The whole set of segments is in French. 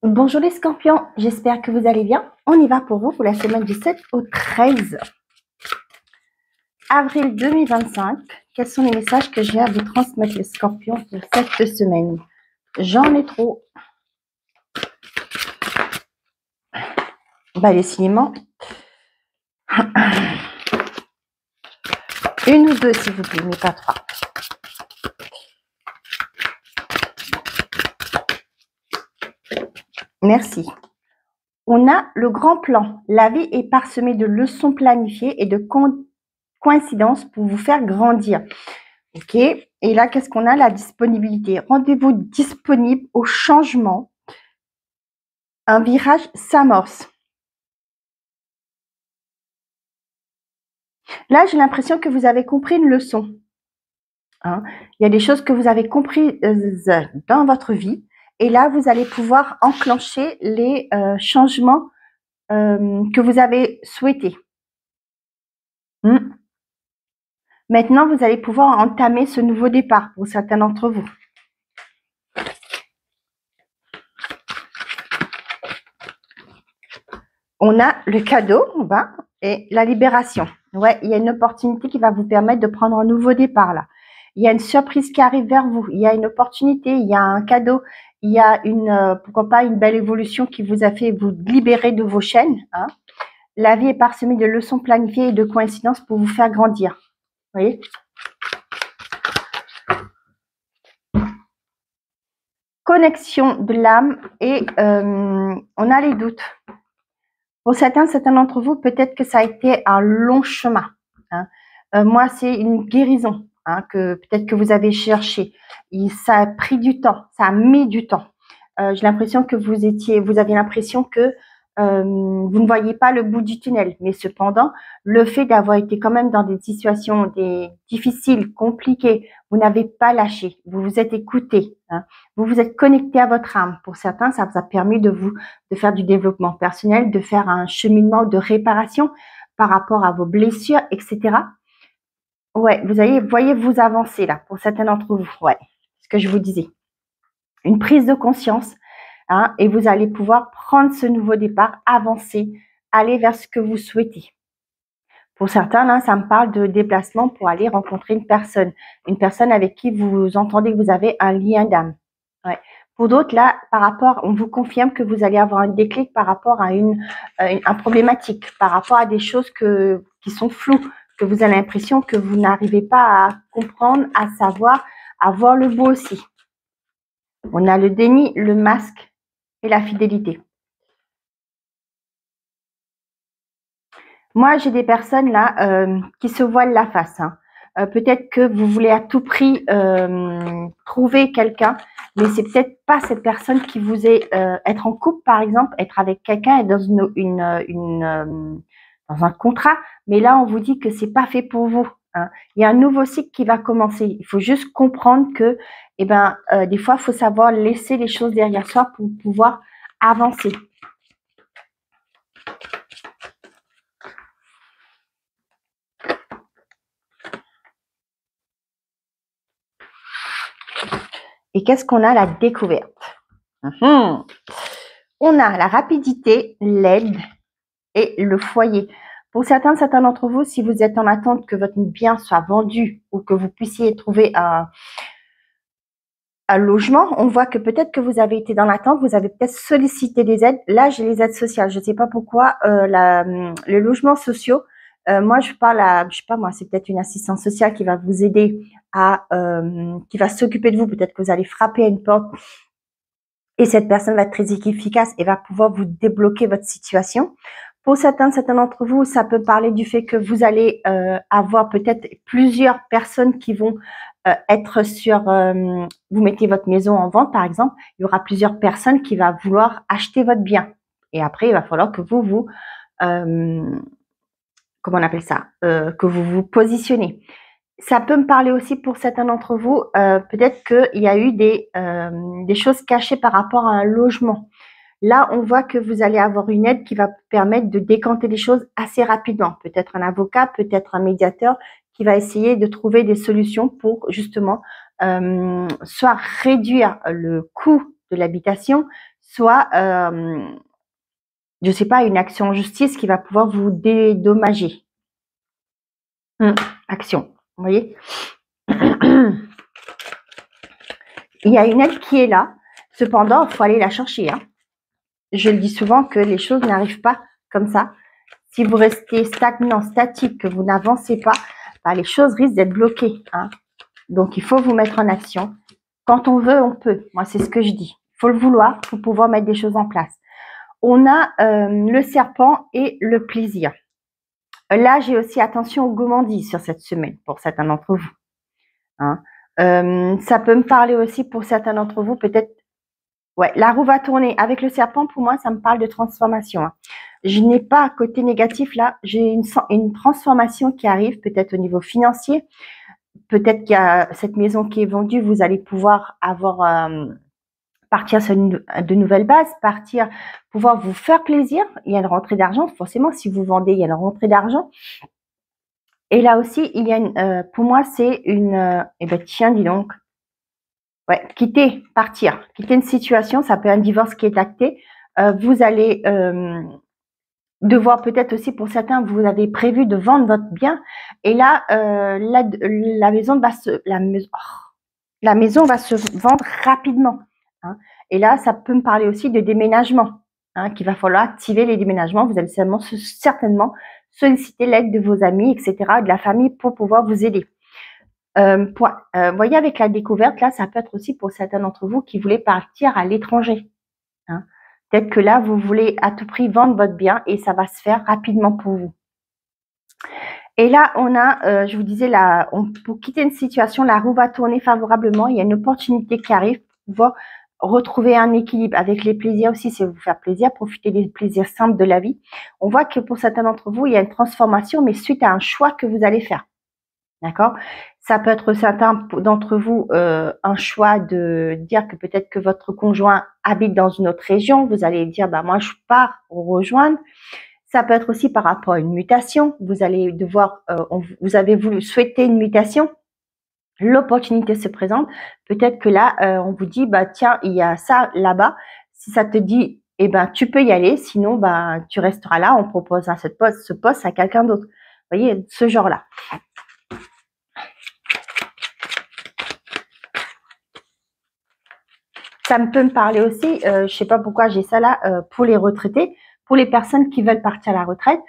Bonjour les scorpions, j'espère que vous allez bien. On y va pour vous pour la semaine du 7 au 13 avril 2025. Quels sont les messages que j'ai à vous transmettre les scorpions pour cette semaine? J'en ai trop. Les signements. Une ou deux s'il vous plaît, mais pas trois. Merci. On a le grand plan. La vie est parsemée de leçons planifiées et de coïncidences pour vous faire grandir. Ok. Et là, qu'est-ce qu'on a? La disponibilité. Rendez-vous disponible au changement. Un virage s'amorce. Là, j'ai l'impression que vous avez compris une leçon. Il y a des choses que vous avez comprises dans votre vie. Et là, vous allez pouvoir enclencher les changements que vous avez souhaités. Maintenant, vous allez pouvoir entamer ce nouveau départ pour certains d'entre vous. On a le cadeau en bas et la libération. Ouais, il y a une opportunité qui va vous permettre de prendre un nouveau départ là. Il y a une surprise qui arrive vers vous. Il y a une opportunité, il y a un cadeau, il y a pourquoi pas une belle évolution qui vous a fait vous libérer de vos chaînes. La vie est parsemée de leçons planifiées et de coïncidences pour vous faire grandir. Vous voyez ? Connexion de l'âme et on a les doutes. Pour certains d'entre vous, peut-être que ça a été un long chemin. Moi, c'est une guérison que peut-être que vous avez cherché. Ça a pris du temps, ça a mis du temps. J'ai l'impression que vous aviez l'impression que vous ne voyez pas le bout du tunnel. Mais cependant, le fait d'avoir été quand même dans des situations difficiles, compliquées, vous n'avez pas lâché, vous vous êtes écouté, vous vous êtes connecté à votre âme. Pour certains, ça vous a permis de faire du développement personnel, de faire un cheminement de réparation par rapport à vos blessures, etc. Ouais, voyez vous avancer là, pour certains d'entre vous. Ouais, ce que je vous disais. Une prise de conscience. Et vous allez pouvoir prendre ce nouveau départ, avancer, aller vers ce que vous souhaitez. Pour certains, là, ça me parle de déplacement pour aller rencontrer une personne avec qui vous entendez que vous avez un lien d'âme. Ouais. Pour d'autres, là, on vous confirme que vous allez avoir un déclic par rapport à une problématique, par rapport à des choses qui sont floues, que vous avez l'impression que vous n'arrivez pas à comprendre, à savoir, à voir le beau aussi. On a le déni, le masque et la fidélité. Moi, j'ai des personnes là qui se voilent la face. Peut-être que vous voulez à tout prix trouver quelqu'un, mais c'est peut-être pas cette personne qui vous est être en couple, par exemple, être avec quelqu'un et dans dans un contrat. Mais là, on vous dit que c'est pas fait pour vous. Il y a un nouveau cycle qui va commencer. Il faut juste comprendre que, des fois, il faut savoir laisser les choses derrière soi pour pouvoir avancer. Et qu'est-ce qu'on a? La découverte. On a la rapidité, l'aide et le foyer. Pour certains d'entre vous, si vous êtes en attente que votre bien soit vendu ou que vous puissiez trouver un logement, on voit que peut-être que vous avez été dans l'attente, vous avez peut-être sollicité des aides. Là, j'ai les aides sociales. Je ne sais pas pourquoi les logements sociaux. Moi, je sais pas moi, c'est peut-être une assistante sociale qui va vous aider qui va s'occuper de vous. Peut-être que vous allez frapper à une porte et cette personne va être très efficace et va pouvoir vous débloquer votre situation. Pour certains d'entre vous, ça peut parler du fait que vous allez avoir peut-être plusieurs personnes qui vont être vous mettez votre maison en vente, par exemple, il y aura plusieurs personnes qui vont vouloir acheter votre bien. Et après, il va falloir que vous comment on appelle ça, que vous vous positionnez. Ça peut me parler aussi pour certains d'entre vous, peut-être qu'il y a eu des choses cachées par rapport à un logement. Là, on voit que vous allez avoir une aide qui va vous permettre de décanter les choses assez rapidement. Peut-être un avocat, peut-être un médiateur qui va essayer de trouver des solutions pour justement soit réduire le coût de l'habitation, soit, je ne sais pas, une action en justice qui va pouvoir vous dédommager. Action, vous voyez. Il y a une aide qui est là. Cependant, il faut aller la chercher. Hein. Je le dis souvent que les choses n'arrivent pas comme ça. Si vous restez stagnant, statique, que vous n'avancez pas, bah, les choses risquent d'être bloquées. Hein. Donc, il faut vous mettre en action. Quand on veut, on peut. Moi, c'est ce que je dis. Il faut le vouloir pour pouvoir mettre des choses en place. On a le serpent et le plaisir. Là, j'ai aussi attention aux gourmandises sur cette semaine pour certains d'entre vous. Hein. Ça peut me parler aussi pour certains d'entre vous, peut-être. Ouais, la roue va tourner. Avec le serpent, pour moi, ça me parle de transformation. Hein. Je n'ai pas côté négatif là. J'ai une transformation qui arrive, peut-être au niveau financier. Peut-être qu'il y a cette maison qui est vendue, vous allez pouvoir avoir partir sur de nouvelles bases, pouvoir vous faire plaisir. Il y a une rentrée d'argent, forcément, si vous vendez, il y a une rentrée d'argent. Et là aussi, il y a pour moi, c'est une, eh ben tiens, dis donc, ouais, quitter une situation, ça peut être un divorce qui est acté. Vous allez devoir peut-être aussi, pour certains, vous avez prévu de vendre votre bien, et là, la maison va se vendre rapidement. Hein. Et là, ça peut me parler aussi de déménagement, hein, qu'il va falloir activer les déménagements. Vous allez certainement solliciter l'aide de vos amis, etc., de la famille pour pouvoir vous aider. Voyez, avec la découverte, là, ça peut être aussi pour certains d'entre vous qui voulaient partir à l'étranger. Hein. Peut-être que là, vous voulez à tout prix vendre votre bien et ça va se faire rapidement pour vous. Et là, on a, je vous disais, pour quitter une situation, la roue va tourner favorablement. Il y a une opportunité qui arrive pour pouvoir retrouver un équilibre. Avec les plaisirs aussi, c'est vous faire plaisir, profiter des plaisirs simples de la vie. On voit que pour certains d'entre vous, il y a une transformation, mais suite à un choix que vous allez faire. D'accord? Ça peut être certains d'entre vous un choix de dire que peut-être que votre conjoint habite dans une autre région. Vous allez dire, bah moi je pars rejoindre. Ça peut être aussi par rapport à une mutation. Vous allez devoir, vous avez voulu souhaiter une mutation. L'opportunité se présente. Peut-être que là, on vous dit, bah tiens, il y a ça là-bas. Si ça te dit, eh ben tu peux y aller. Sinon, bah tu resteras là. On propose à ce poste à quelqu'un d'autre. Vous voyez, ce genre-là. Ça peut me parler aussi, je sais pas pourquoi j'ai ça là, pour les retraités, pour les personnes qui veulent partir à la retraite.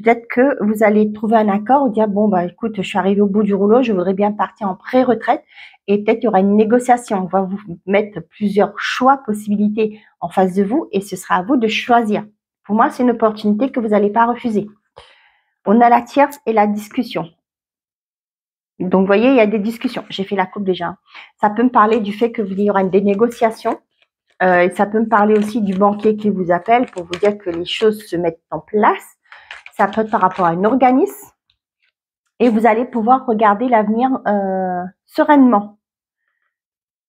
Peut-être que vous allez trouver un accord ou dire, bon, bah écoute, je suis arrivée au bout du rouleau, je voudrais bien partir en pré-retraite. Et peut-être il y aura une négociation. On va vous mettre plusieurs choix, possibilités en face de vous et ce sera à vous de choisir. Pour moi, c'est une opportunité que vous n'allez pas refuser. On a la tierce et la discussion. Donc, vous voyez, il y a des discussions. J'ai fait la coupe déjà. Ça peut me parler du fait qu'il y aura des négociations. Et ça peut me parler aussi du banquier qui vous appelle pour vous dire que les choses se mettent en place. Ça peut être par rapport à un organisme. Et vous allez pouvoir regarder l'avenir sereinement.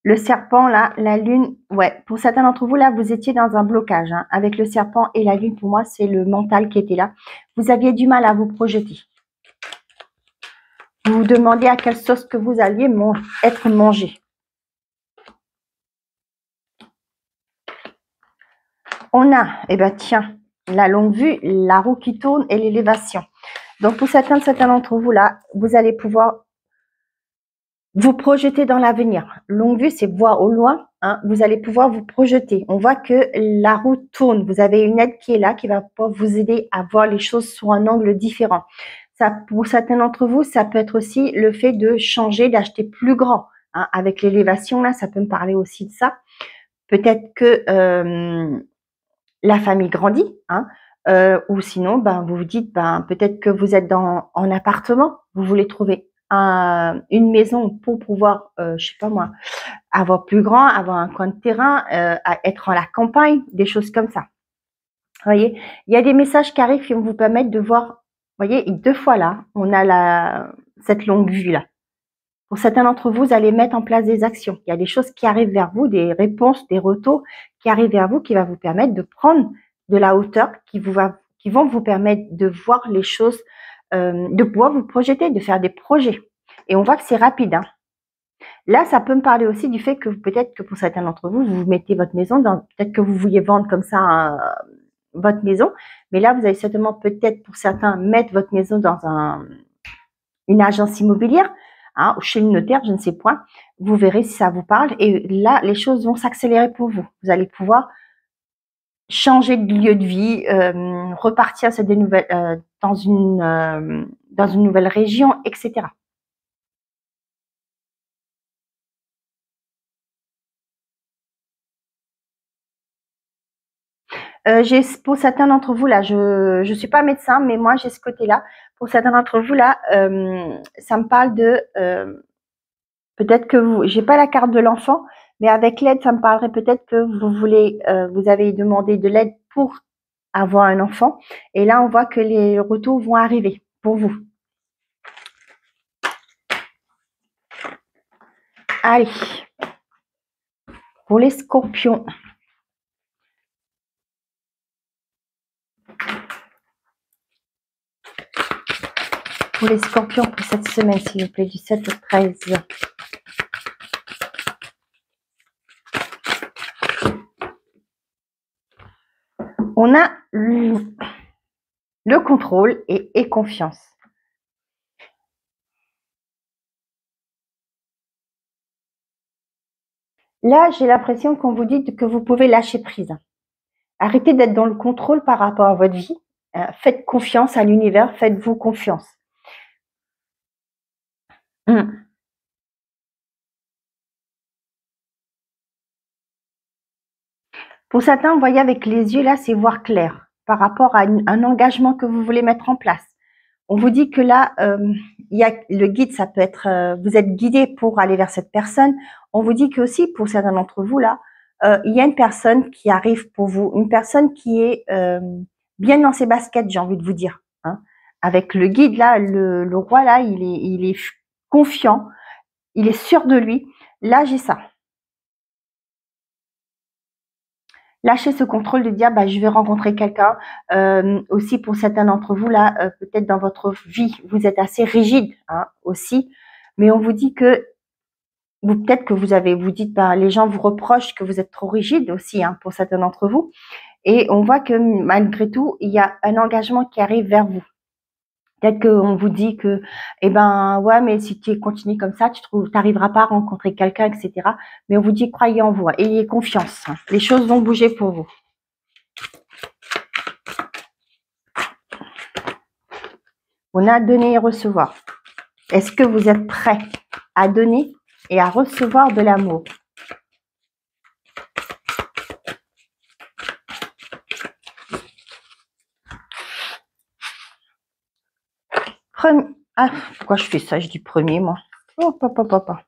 Le serpent, là, la lune, ouais, pour certains d'entre vous, là, vous étiez dans un blocage. Hein. Avec le serpent et la lune, pour moi, c'est le mental qui était là. Vous aviez du mal à vous projeter. Vous vous demandez à quelle sauce que vous alliez être mangé. On a, eh ben tiens, la longue vue, la roue qui tourne et l'élévation. Donc, pour certains d'entre vous, là, vous allez pouvoir vous projeter dans l'avenir. Longue vue, c'est voir au loin. Hein, vous allez pouvoir vous projeter. On voit que la roue tourne. Vous avez une aide qui est là, qui va pouvoir vous aider à voir les choses sous un angle différent. Ça, pour certains d'entre vous, ça peut être aussi le fait de changer, d'acheter plus grand. Hein, avec l'élévation, là, ça peut me parler aussi de ça. Peut-être que la famille grandit, hein, ou sinon, ben, vous vous dites, ben, peut-être que vous êtes en appartement, vous voulez trouver une maison pour pouvoir, je sais pas moi, avoir plus grand, avoir un coin de terrain, être en la campagne, des choses comme ça. Vous voyez, il y a des messages qui arrivent qui vont vous permettre de voir. Vous voyez, 2 fois là, on a cette longue vue là. Pour certains d'entre vous, vous allez mettre en place des actions. Il y a des choses qui arrivent vers vous, des réponses, des retours qui arrivent vers vous, qui va vous permettre de prendre de la hauteur, qui vont vous permettre de voir les choses, de pouvoir vous projeter, de faire des projets. Et on voit que c'est rapide. Hein. Là, ça peut me parler aussi du fait que peut-être que pour certains d'entre vous, vous mettez votre maison dans, peut-être que vous vouliez vendre comme ça votre maison, mais là, vous allez certainement peut-être pour certains mettre votre maison dans une agence immobilière, hein, ou chez le notaire, je ne sais point. Vous verrez si ça vous parle. Et là, les choses vont s'accélérer pour vous. Vous allez pouvoir changer de lieu de vie, repartir sur des nouvelles, dans une nouvelle région, etc. Pour certains d'entre vous là, je suis pas médecin, mais moi j'ai ce côté-là. Pour certains d'entre vous là, ça me parle de peut-être que vous, j'ai pas la carte de l'enfant, mais avec l'aide, ça me parlerait peut-être que vous voulez, vous avez demandé de l'aide pour avoir un enfant, et là on voit que les retours vont arriver pour vous. Allez, pour les scorpions. Pour les scorpions pour cette semaine, s'il vous plaît, du 7 au 13. On a le contrôle et confiance. Là, j'ai l'impression qu'on vous dit que vous pouvez lâcher prise. Arrêtez d'être dans le contrôle par rapport à votre vie. Faites confiance à l'univers, faites-vous confiance. Pour certains, vous voyez avec les yeux, là, c'est voir clair par rapport à un engagement que vous voulez mettre en place. On vous dit que là, il y a le guide, ça peut être, vous êtes guidé pour aller vers cette personne. On vous dit que aussi, pour certains d'entre vous là, il y a une personne qui arrive pour vous, une personne qui est bien dans ses baskets, j'ai envie de vous dire. Hein. Avec le guide là, le roi là, il est confiant, il est sûr de lui. Là, j'ai ça. Lâchez ce contrôle de dire bah, je vais rencontrer quelqu'un. Aussi pour certains d'entre vous là, peut-être dans votre vie, vous êtes assez rigide hein, aussi, mais on vous dit que peut-être que vous dites bah, les gens vous reprochent que vous êtes trop rigide aussi hein, pour certains d'entre vous, et on voit que malgré tout il y a un engagement qui arrive vers vous. Peut-être qu'on vous dit que, eh ben, ouais, mais si tu continues comme ça, tu n'arriveras pas à rencontrer quelqu'un, etc. Mais on vous dit, croyez en vous, ayez confiance. Les choses vont bouger pour vous. On a donné et recevoir. Est-ce que vous êtes prêt à donner et à recevoir de l'amour? Ah, pourquoi je fais ça? Je dis premier, moi. Oh, papa.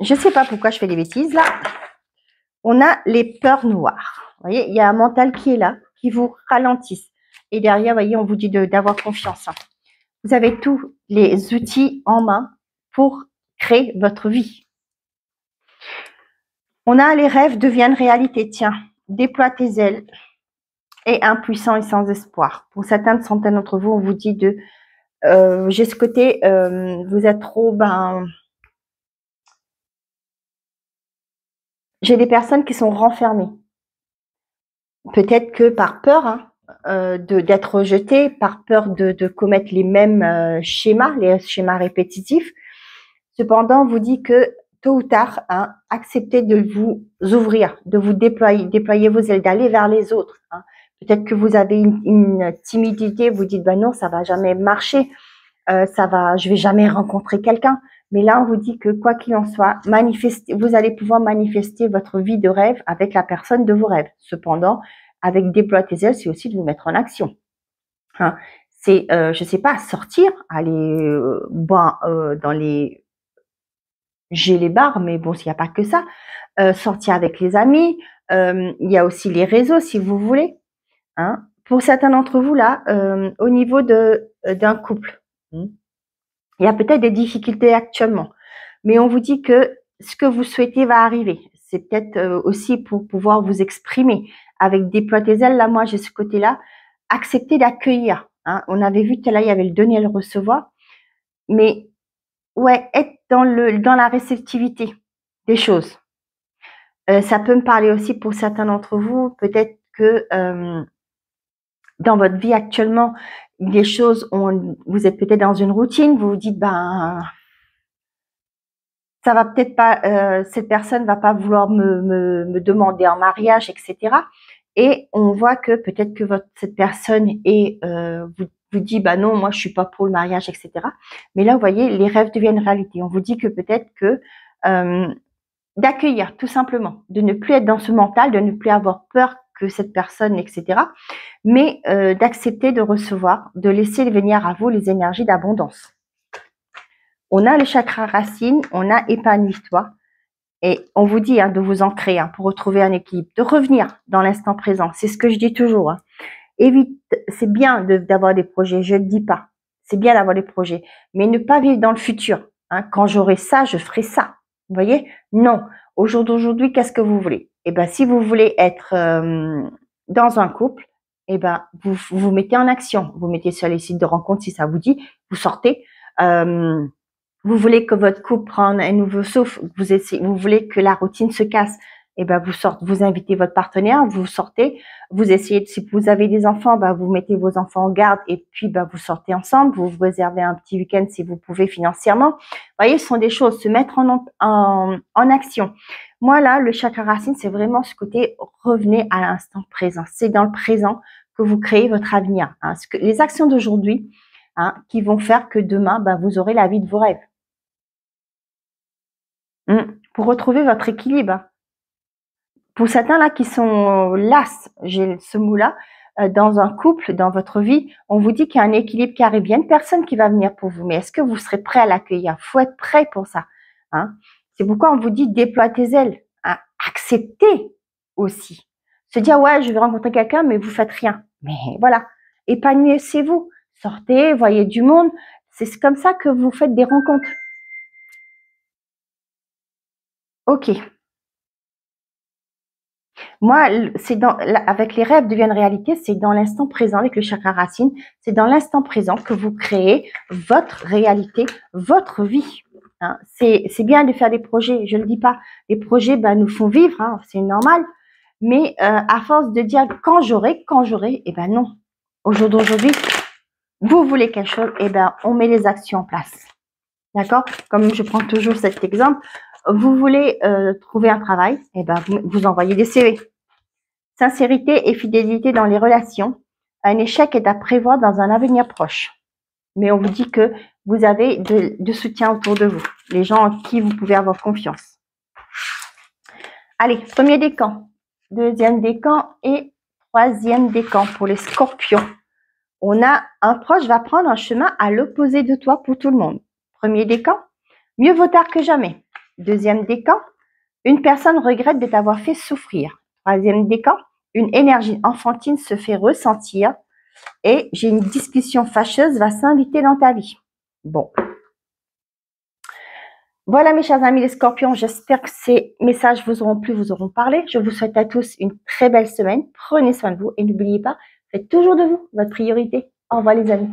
Je ne sais pas pourquoi je fais des bêtises, là. On a les peurs noires. Vous voyez, il y a un mental qui est là, qui vous ralentisse. Et derrière, vous voyez, on vous dit d'avoir confiance. Vous avez tous les outils en main pour créer votre vie. On a les rêves deviennent réalité. Tiens, déploie tes ailes. Et impuissant et sans espoir. Pour certaines centaines d'entre vous, on vous dit de j'ai ce côté, vous êtes trop, j'ai des personnes qui sont renfermées. Peut-être que par peur hein, d'être rejetées, par peur de commettre les mêmes schémas, les schémas répétitifs. Cependant, on vous dit que tôt ou tard, hein, acceptez de vous ouvrir, de vous déployer vos ailes, d'aller vers les autres. Hein. Peut-être que vous avez une timidité, vous dites ben non, ça va jamais marcher, je vais jamais rencontrer quelqu'un. Mais là, on vous dit que quoi qu'il en soit, vous allez pouvoir manifester votre vie de rêve avec la personne de vos rêves. Cependant, avec déployer tes ailes, c'est aussi de vous mettre en action. Hein. C'est, je sais pas, sortir, aller dans les j'ai les bars, mais bon, il n'y a pas que ça. Sortir avec les amis, il y a aussi les réseaux, si vous voulez. Hein. Pour certains d'entre vous, là, au niveau d'un couple, il y a peut-être des difficultés actuellement, mais on vous dit que ce que vous souhaitez va arriver. C'est peut-être aussi pour pouvoir vous exprimer. Avec Déploie tes ailes, là, moi, j'ai ce côté-là. Accepter d'accueillir Hein. On avait vu que là, il y avait le donner et le recevoir. Mais ouais, être dans la réceptivité des choses. Ça peut me parler aussi pour certains d'entre vous, peut-être que dans votre vie actuellement, les choses, vous êtes peut-être dans une routine, vous vous dites, ben, ça va peut-être pas, cette personne va pas vouloir me demander en mariage, etc. Et on voit que peut-être que cette personne vous dit, bah non, moi je suis pas pour le mariage, etc. Mais là, vous voyez, les rêves deviennent réalité. On vous dit que peut-être que d'accueillir, tout simplement, de ne plus être dans ce mental, de ne plus avoir peur que cette personne, etc. Mais d'accepter de recevoir, de laisser venir à vous les énergies d'abondance. On a le chakra racine, on a épanouis-toi. Et on vous dit de vous ancrer pour retrouver un équilibre, de revenir dans l'instant présent. C'est ce que je dis toujours. Évite, c'est bien d'avoir des projets, je ne le dis pas. C'est bien d'avoir des projets, mais ne pas vivre dans le futur. Quand j'aurai ça, je ferai ça. Vous voyez? Non. Au jour d'aujourd'hui, qu'est-ce que vous voulez? Eh ben, si vous voulez être dans un couple, eh ben, vous mettez en action. Vous mettez sur les sites de rencontres si ça vous dit. Vous sortez. Vous voulez que votre couple prenne un nouveau souffle, vous voulez que la routine se casse, et ben vous invitez votre partenaire, vous sortez, vous essayez, si vous avez des enfants, vous mettez vos enfants en garde et puis vous sortez ensemble, vous réservez un petit week-end si vous pouvez financièrement. Vous voyez, ce sont des choses, se mettre en action. Moi là, le chakra racine, c'est vraiment ce côté revenez à l'instant présent. C'est dans le présent que vous créez votre avenir. Les actions d'aujourd'hui qui vont faire que demain, vous aurez la vie de vos rêves. Pour retrouver votre équilibre. Pour certains là qui sont las, j'ai ce mot-là, dans un couple, dans votre vie, on vous dit qu'il y a un équilibre qui arrive. Il y a une personne qui va venir pour vous, mais est-ce que vous serez prêt à l'accueillir? Il faut être prêt pour ça. C'est pourquoi on vous dit déploie tes ailes. Acceptez aussi. Se dire ouais, je vais rencontrer quelqu'un, mais vous faites rien. Mais voilà, épanouissez-vous. Sortez, voyez du monde. C'est comme ça que vous faites des rencontres. Ok. Moi, avec les rêves deviennent réalité, c'est dans l'instant présent avec le chakra racine, c'est dans l'instant présent que vous créez votre réalité, votre vie. C'est bien de faire des projets, je ne le dis pas. Les projets nous font vivre, c'est normal. Mais à force de dire quand j'aurai, eh ben non. Au jour d'aujourd'hui, vous voulez quelque chose, eh ben on met les actions en place. D'accord? Comme je prends toujours cet exemple, vous voulez trouver un travail, eh ben vous envoyez des CV. Sincérité et fidélité dans les relations. Un échec est à prévoir dans un avenir proche. Mais on vous dit que vous avez de soutien autour de vous, les gens en qui vous pouvez avoir confiance. Allez, premier décan, deuxième décan et troisième décan pour les scorpions. On a un proche va prendre un chemin à l'opposé de toi pour tout le monde. Premier décan, mieux vaut tard que jamais. Deuxième décan, une personne regrette de t'avoir fait souffrir. Troisième décan, une énergie enfantine se fait ressentir et j'ai une discussion fâcheuse va s'inviter dans ta vie. Bon. Voilà mes chers amis les scorpions, j'espère que ces messages vous auront plu, vous auront parlé. Je vous souhaite à tous une très belle semaine. Prenez soin de vous et n'oubliez pas, faites toujours de vous votre priorité. Au revoir les amis.